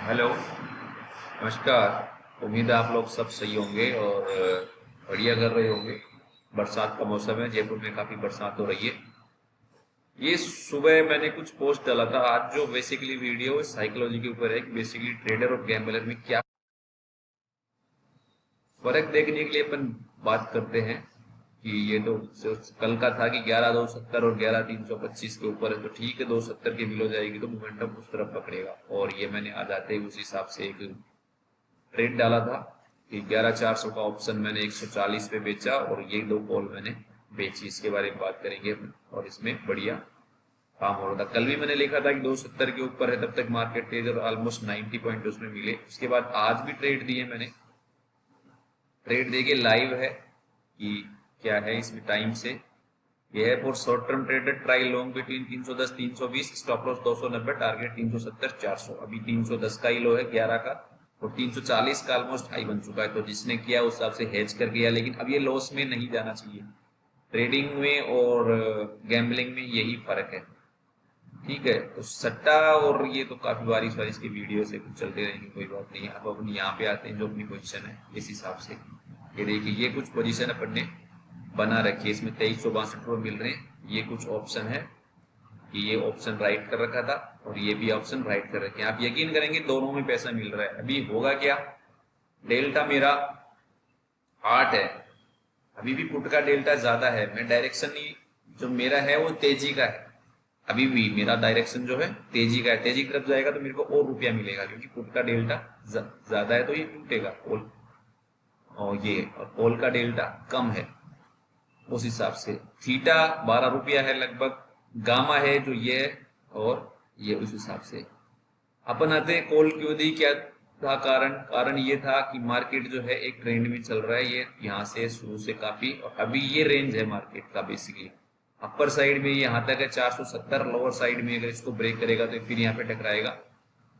Hello. नमस्कार। उम्मीद है आप लोग सब सही होंगे और बढ़िया कर रहे होंगे। बरसात का मौसम है, जयपुर में काफ़ी बरसात हो रही है। ये सुबह मैंने कुछ पोस्ट डाला था आज, जो बेसिकली वीडियो साइकोलॉजी के ऊपर है कि बेसिकली ट्रेडर और गैम्बलर में क्या फर्क देखने के लिए अपन बात करते हैं। कि ये तो कल का था कि 11,270 और 11,325 के ऊपर है, तो ठीक है, 270 के बिलो जाएगी तो मोमेंटम उस तरफ पकड़ेगा। और ये मैंने आ जाते ही उस हिसाब से एक ट्रेड डाला था कि 11,400 का ऑप्शन मैंने 140 पे बेचा और ये दो कॉल मैंने बेची। इसके बारे में बात करेंगे अपन, और इसमें बढ़िया काम हो रहा था। कल भी मैंने लिखा था कि 270 के ऊपर है, तब तक मार्केट तेज और ऑलमोस्ट 90 पॉइंट उसमें मिले। उसके बाद आज भी ट्रेड दिए मैंने। ट्रेड देके लाइव है कि क्या है इसमें टाइम से। ये है for short term trader, try long between 310 320, stop loss 290, target 370 400। अभी 310 का ही लो है 11 का, और 340 का ऑलमोस्ट हाई बन चुका है। तो जिसने किया उस हिसाब से हेज कर गया, लेकिन अब ये लॉस में नहीं जाना चाहिए। ट्रेडिंग में और गैम्बलिंग में यही फर्क है। ठीक है, तो सट्टा और ये तो काफी बारिश बारिश की वीडियो से कुछ चलते रहेंगे, कोई बात नहीं। अब अपन यहाँ पे आते हैं जो अपनी पोजीशन है इस हिसाब से। ये देखिए, ये कुछ पोजीशन अपन ने बना रखी है, इसमें 2362 मिल रहे हैं। ये कुछ ऑप्शन है कि ये ऑप्शन राइट कर रखा था और ये भी ऑप्शन राइट कर रखे हैं। आप यकीन करेंगे दोनों में पैसा मिल रहा है। अभी होगा क्या, डेल्टा मेरा 8 है। अभी भी पुट का डेल्टा ज्यादा है। मैं डायरेक्शन ही जो मेरा है वो तेजी का है। अभी भी मेरा डायरेक्शन जो है तेजी का है। तेजी की तरफ जाएगा तो मेरे को और रुपया मिलेगा, क्योंकि पुट का डेल्टा ज्यादा है तो ये टूटेगा कॉल। और कॉल का डेल्टा कम है, उस हिसाब से थीटा 12 रुपया है लगभग। गामा है जो ये है, और ये उस हिसाब से। अपन आते हैं कॉल क्यों दी, क्या था कारण। कारण ये था कि मार्केट जो है एक ट्रेंड में चल रहा है। ये यहाँ से शुरू से काफी, और अभी ये रेंज है मार्केट का बेसिकली। अपर साइड में यहाँ तक है 470, लोअर साइड में अगर इसको ब्रेक करेगा तो फिर यहाँ पे टकराएगा।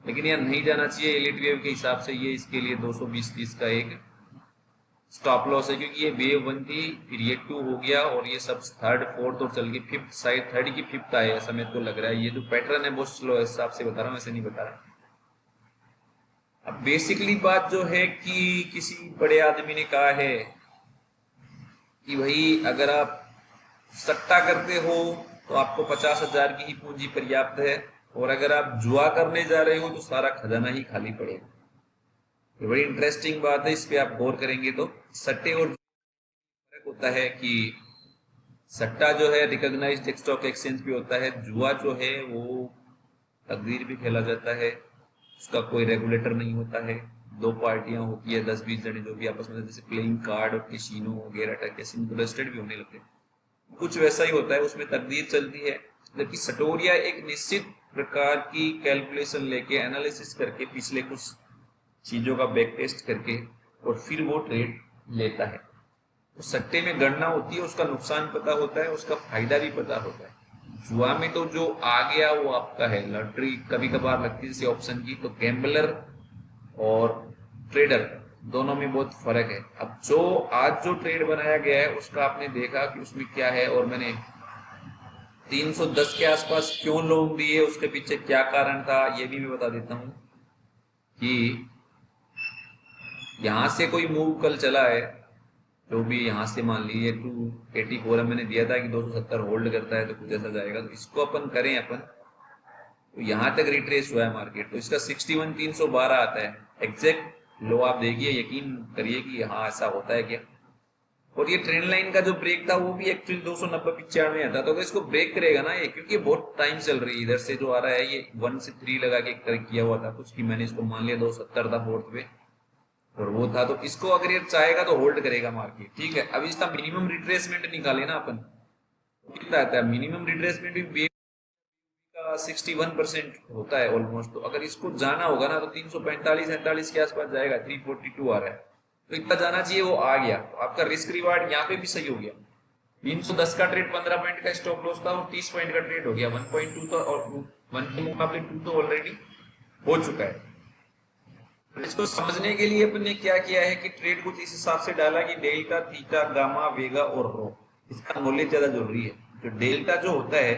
लेकिन यहाँ नहीं जाना चाहिए एलिट वेव के हिसाब से। ये इसके लिए 220-30 का एक स्टॉप लॉस है, क्योंकि ये वेव 1 थी, फिर ये 2 हो गया, और ये सब थर्ड फोर्थ और चल के फिफ्थ साइड, थर्ड की फिफ्थ आए ऐसा मेरे को लग रहा है। ये जो पैटर्न है बहुत स्लो है, इस हिसाब से बता रहा हूँ, ऐसे नहीं बता रहा। अब बेसिकली बात जो है कि किसी बड़े आदमी ने कहा है कि भाई अगर आप सट्टा करते हो तो आपको 50,000 की ही पूंजी पर्याप्त है, और अगर आप जुआ करने जा रहे हो तो सारा खजाना ही खाली पड़ेगा। ये बड़ी इंटरेस्टिंग बात है, इस पे आप गौर करेंगे तो। सट्टे और फर्क होता है कि सट्टा जो है रिकॉग्नाइज्ड स्टॉक एक्सचेंज पे होता है। जुआ जो है वो तकदीर भी खेला जाता है, उसका कोई रेगुलेटर नहीं होता है। दो पार्टियां होती है, 10-20 जने जो भी आपस में, जैसे प्लेइंग कार्ड और कैसीनो वगैरह कैसे इंटरेस्टेड भी होने लगते हैं। कुछ वैसा ही होता है, उसमें तकदीर चलती है। जबकि सटोरिया एक निश्चित प्रकार की कैलकुलेशन लेके, एनालिसिस करके, पिछले कुछ चीजों का बैक टेस्ट करके, और फिर वो ट्रेड लेता है। तो सट्टे में गणना होती है, उसका नुकसान पता होता है, उसका फायदा भी पता होता है। जुआ में तो जो आ गया वो आपका है। लॉटरी कभी कभार लगती है जैसे ऑप्शन की। तो गैम्बलर और ट्रेडर दोनों में बहुत फर्क है। अब जो आज जो ट्रेड बनाया गया है उसका आपने देखा कि उसमें क्या है, और मैंने 310 के आसपास क्यों लोग दिए, उसके पीछे क्या कारण था ये भी मैं बता देता हूँ। कि यहाँ से कोई मूव कल चला है, जो भी यहाँ से मान लीजिए 284 मैंने दिया था कि 270 होल्ड करता है तो कुछ ऐसा जाएगा। तो इसको अपन करें अपन, तो यहाँ तक रिट्रेस हुआ है मार्केट, तो इसका 61,312 आता है एग्जैक्ट लो। आप देखिए, यकीन करिए कि हाँ ऐसा होता है क्या। और ये ट्रेंड लाइन का जो ब्रेक था वो भी एक्चुअली 290-95 आता, तो अगर इसको ब्रेक करेगा ना ये, क्योंकि बहुत टाइम चल रही है इधर से जो आ रहा है, ये 1 से 3 लगा के किया हुआ था कुछ, कि मैंने इसको मान लिया 270 था फोर्थ पे, और वो था। तो इसको अगर ये चाहेगा तो होल्ड करेगा मार्केट। ठीक है, अब इसका मिनिमम रिट्रेसमेंट निकाले ना अपन, कितना आता है मिनिमम रिट्रेसमेंट भी का 61% होता है ऑलमोस्ट। तो अगर इसको जाना होगा ना तो 345-47 के आसपास जाएगा। 342 आ रहा है, तो इतना जाना चाहिए, वो आ गया तो आपका रिस्क रिवार्ड यहाँ पे भी सही हो गया। 310 का ट्रेड 15 पॉइंट का स्टॉप लॉस था, और 30 पॉइंट का ट्रेड हो गया। 1.2 तो, और 1 के मुकाबले 2 तो ऑलरेडी हो चुका है। तो इसको समझने के लिए अपन ने क्या किया है कि ट्रेड कुछ इस हिसाब से डाला कि डेल्टा, थीटा, गामा, वेगा और रो, इसका नॉलेज ज्यादा जरूरी है। जो डेल्टा जो होता है,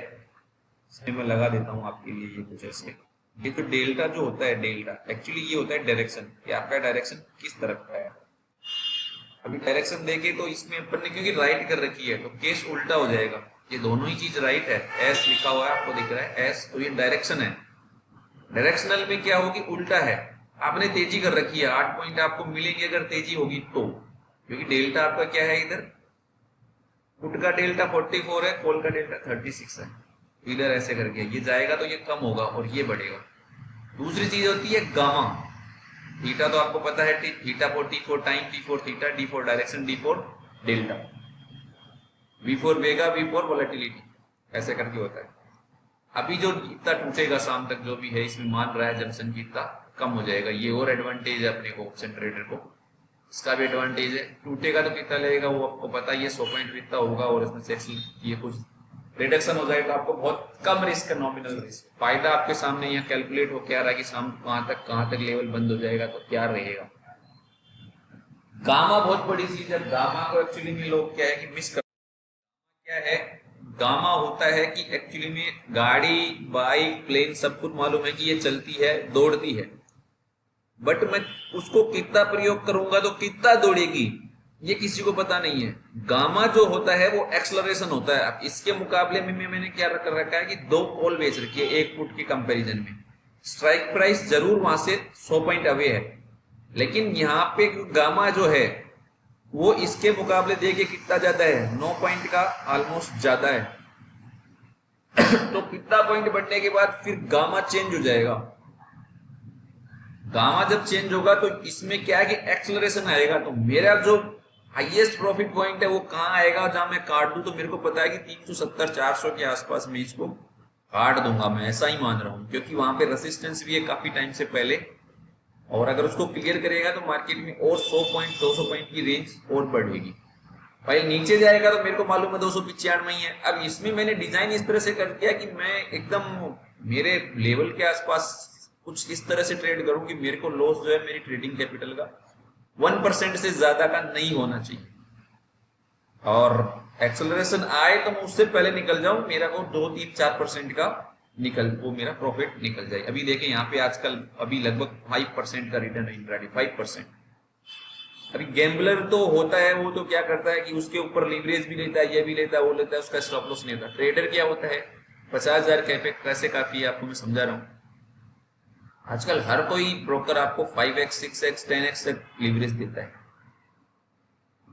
इसमें मैं लगा देता हूं आपके लिए, ये कुछ ऐसे ये तो डेल्टा जो होता है, डेल्टा एक्चुअली ये होता है डायरेक्शन, कि आपका डायरेक्शन किस तरफ का है। अभी डायरेक्शन देखे तो इसमें अपन ने क्योंकि राइट कर रखी है तो केस उल्टा हो जाएगा। ये दोनों ही चीज राइट है, एस लिखा हुआ है आपको दिख रहा है एस, तो ये डायरेक्शन है। डायरेक्शनल में क्या होगी, उल्टा है। आपने तेजी कर रखी है, 8 पॉइंट आपको मिलेंगे अगर तेजी होगी तो, क्योंकि डेल्टा आपका क्या है, इधर पुट का डेल्टा 44 है, कॉल का डेल्टा 36 है। इधर ऐसे करके ये जाएगा तो ये कम होगा और ये बढ़ेगा। दूसरी चीज होती है गामा। थीटा तो आपको पता है, theta for T for time, T for theta, D for direction, D for delta, V for vega, V for volatility, ऐसे करके होता है। अभी जो इतना टूटेगा शाम तक जो भी है इसमें मान रहा है जंक्शन की, इतना कम हो जाएगा। ये और एडवांटेज है अपने को ऑप्शन ट्रेडर को, इसका भी एडवांटेज है। टूटेगा तो कितना लगेगा वो आपको पता ही है, 100 पॉइंट भी इतना होगा, और इसमें से ये कुछ रिडक्शन हो जाएगा, आपको बहुत कम रिस्क है, नॉमिनल रिस्क। फायदा आपके सामने यहाँ कैलकुलेट हो क्या रहा है कि शाम कहां तक लेवल बंद हो जाएगा तो क्या रहेगा। गामा बहुत बड़ी चीज है, गामा को एक्चुअली में लोग क्या है कि मिस कर, क्या है गामा होता है कि एक्चुअली में गाड़ी, बाइक, प्लेन सब कुछ मालूम है कि ये चलती है, दौड़ती है, बट मैं उसको कितना प्रयोग करूंगा तो कितना दौड़ेगी ये किसी को पता नहीं है। गामा जो होता है वो एक्सलरेशन होता है। अब इसके मुकाबले में मैंने क्या कर रखा है कि 2 कॉल बेच रखी है एक फुट के कंपैरिजन में। स्ट्राइक प्राइस जरूर वहां से 100 पॉइंट अवे है, लेकिन यहाँ पे गामा जो है वो इसके मुकाबले देखिए कितना ज्यादा है, 9 पॉइंट का ऑलमोस्ट ज्यादा है। तो कितना पॉइंट बढ़ने के बाद फिर गामा चेंज हो जाएगा। गामा जब चेंज होगा तो इसमें क्या है कि एक्सलरेशन आएगा। तो मेरा जो हाईएस्ट प्रॉफिट पॉइंट है वो कहां आएगा, जहां मैं काट दूं, तो मेरे को पता है कि 370 400 के आसपास में इसको काट दूंगा, मैं ऐसा ही मान रहा हूं, क्योंकि वहां पे रेसिस्टेंस भी है काफी टाइम से पहले, और अगर उसको क्लियर करेगा तो मार्केट में और 100 पॉइंट 200 पॉइंट की रेंज और बढ़ेगी। भाई नीचे जाएगा तो मेरे को मालूम है 295 ही है। अब इसमें मैंने डिजाइन इस तरह से कर दिया कि मैं एकदम मेरे लेवल के आसपास कुछ इस तरह से ट्रेड करूं कि मेरे को लॉस जो है मेरी ट्रेडिंग कैपिटल का 1% से ज्यादा का नहीं होना चाहिए, और एक्सेलरेशन आए तो मैं उससे पहले निकल जाऊं, मेरा को 2-3-4% का वो मेरा प्रॉफिट निकल जाए। अभी देखें यहाँ पे आजकल अभी लगभग 5% का रिटर्न इंट्राडे, 5%। अभी गैम्बलर तो होता है, वो तो क्या करता है कि उसके ऊपर लीवरेज भी लेता है, ये भी लेता है, वो लेता है, उसका स्टॉप लॉस नहीं होता। ट्रेडर क्या होता है, 50,000 कैसे काफी है, आपको मैं समझा रहा हूँ। आजकल हर कोई ब्रोकर आपको 5x 6x 10x तक लीवरेज देता है।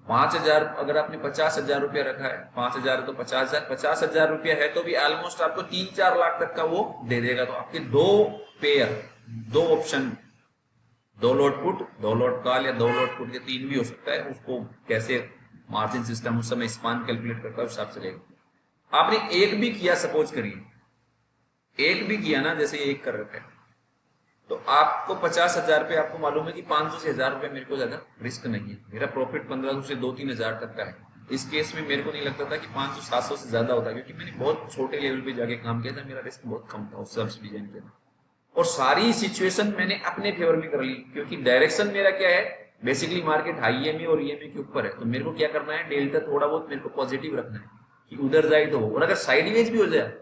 5,000 अगर आपने 50,000 रुपया रखा है, 5,000 तो 50,000, 50,000 रुपया है तो भी ऑलमोस्ट आपको 3-4 लाख तक का वो दे देगा। तो आपके 2 pair, 2 option, 2 lot put, 2 lot call, या 2 लॉट पुट के 3 भी हो सकता है, उसको कैसे मार्जिन सिस्टम उस समय स्पान कैलकुलेट करता है उस हिसाब से लेगा। आपने एक भी किया, सपोज करिए एक भी किया ना, जैसे एक कर रखा है, तो आपको 50,000 पे आपको मालूम है कि 500 से 1,000 रुपए मेरे को ज्यादा रिस्क नहीं है, मेरा प्रॉफिट 1500 से 2-3 हजार तक का है। इस केस में मेरे को नहीं लगता था कि 500-700 से ज्यादा होता, क्योंकि मैंने बहुत छोटे लेवल पे जाके काम किया था, मेरा रिस्क बहुत कम था उस सबसे डिजाइन किया था, और सारी सिचुएशन मैंने अपने फेवर में कर ली, क्योंकि डायरेक्शन मेरा क्या है, बेसिकली मार्केट हाई एमए और ईएमए के ऊपर है, तो मेरे को क्या करना है, डेल्टा थोड़ा बहुत मेरे को पॉजिटिव रखना है कि उधर जाए तो, और अगर साइडवेज भी हो जाए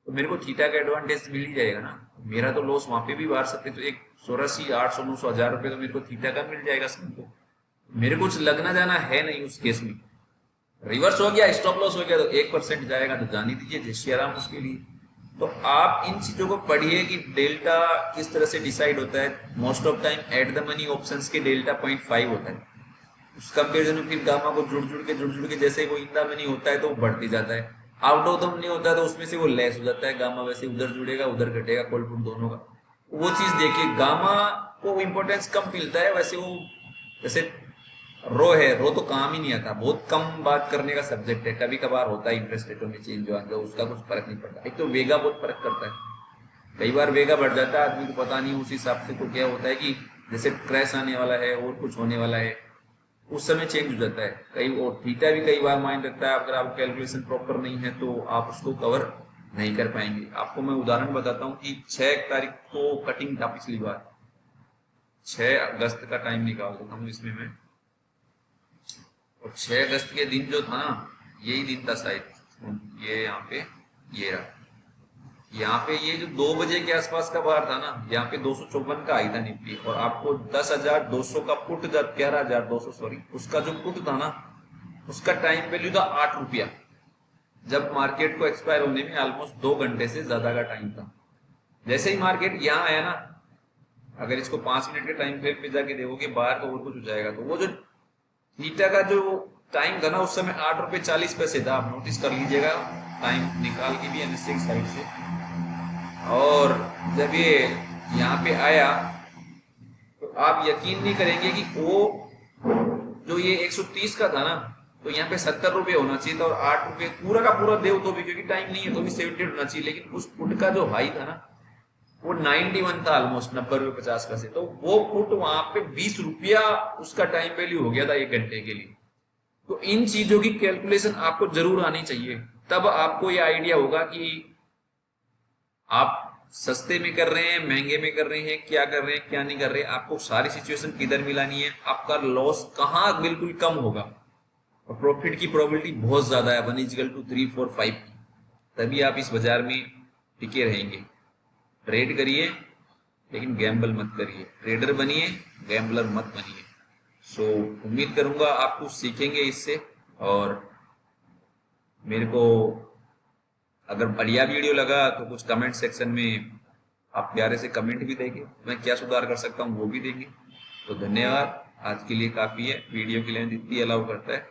तो मेरे को थीटा का एडवांटेज मिल ही जाएगा ना। मेरा तो लॉस वहां पे भी बाहर सकते, तो एक 84 800 900 हजार रुपए तो मेरे को थीटा का मिल जाएगा सबको, मेरे कुछ लगना जाना है नहीं उस केस में। रिवर्स हो गया, स्टॉप लॉस हो गया तो 1% जाएगा, तो जान ही दीजिए, जय श्री राम उसके लिए। तो आप इन चीजों को पढ़िए कि डेल्टा किस तरह से डिसाइड होता है। Most of time at the money options के डेल्टा 0.5 होता है, उस कंपेरिजन में फिर गामा को जुड़ के जैसे वो इन द मनी होता है तो वो बढ़ती जाता है, आउट ऑफ द मनी होता है तो उसमें से वो लेस हो जाता है। गामा वैसे उधर जुड़ेगा उधर घटेगा, कॉल पुट दोनों का, वो चीज देखिए। गामा को इंपॉर्टेंस कम मिलता है, वैसे वो जैसे रो है, रो तो काम ही नहीं आता, बहुत कम बात करने का सब्जेक्ट है, कभी कभार होता है इंटरेस्ट रेटों में चेंज जो उसका कुछ फर्क नहीं पड़ता। एक तो वेगा बहुत फर्क करता है, कई बार वेगा बढ़ जाता है, आदमी को पता नहीं उस हिसाब से, तो क्या होता है कि जैसे क्रैश आने वाला है और कुछ होने वाला है, उस समय चेंज हो जाता है कई, और थीटा भी कई बार माइंड रखता है, अगर आप कैलकुलेशन प्रॉपर नहीं है तो आप उसको कवर नहीं कर पाएंगे। आपको मैं उदाहरण बताता हूँ कि 6 तारीख को कटिंग था पिछली बार, 6 अगस्त का टाइम निकाल देता हूँ इसमें मैं, और 6 अगस्त के दिन जो था ना, यही दिन था शायद, ये यहाँ पे ये रहा, यहाँ पे ये जो 2 बजे के आसपास का बार था ना, यहाँ पे 254 का आई था निफ्टी, और आपको 10,200 का पुट, 11,200 सॉरी, उसका जो पुट था ना, उसका टाइम वैल्यू था 8 रुपया, जब मार्केट को एक्सपायर होने में ऑलमोस्ट 2 घंटे से ज्यादा का टाइम था। जैसे ही मार्केट यहाँ आया ना, अगर इसको 5 मिनट के टाइम फ्रेम पे जाके देखोगे बाहर, तो और कुछ हो जाएगा। तो वो जो थीटा का जो टाइम था ना, उस समय 8 रुपये 40 पैसे था, आप नोटिस कर लीजिएगा टाइम निकाल के भी एनएससी की साइड से। और जब ये यहाँ पे आया तो आप यकीन नहीं करेंगे कि वो जो ये 130 का था ना, तो यहाँ पे 70 रुपये होना चाहिए था, और 8 रुपये पूरा का पूरा देव तो भी, क्योंकि टाइम नहीं है तो भी 70 होना चाहिए, लेकिन उस पुट का जो हाई था ना, वो 91 था, ऑलमोस्ट 90 रुपये 50 पैसे। तो वो पुट वहां पे 20 रुपया उसका टाइम वैल्यू हो गया था 1 घंटे के लिए। तो इन चीजों की कैलकुलेशन आपको जरूर आनी चाहिए, तब आपको ये आइडिया होगा कि आप सस्ते में कर रहे हैं, महंगे में कर रहे हैं, क्या कर रहे हैं, क्या नहीं कर रहे हैं। आपको सारी सिचुएशन किधर मिलानी है, आपका लॉस कहाँ बिल्कुल कम होगा, और प्रॉफिट की प्रोबेबिलिटी बहुत ज्यादा है, 1:3, 4, 5 की। तभी आप इस बाजार में टिके रहेंगे। ट्रेड करिए लेकिन गैम्बल मत करिए, ट्रेडर बनिए, गैम्बलर मत बनिए। सो उम्मीद करूंगा आप कुछ सीखेंगे इससे, और मेरे को अगर बढ़िया वीडियो लगा तो कुछ कमेंट सेक्शन में आप प्यारे से कमेंट भी देंगे, मैं क्या सुधार कर सकता हूँ वो भी देंगे। तो धन्यवाद, आज के लिए काफी है, वीडियो की लेंथ इतनी अलाउ करता है।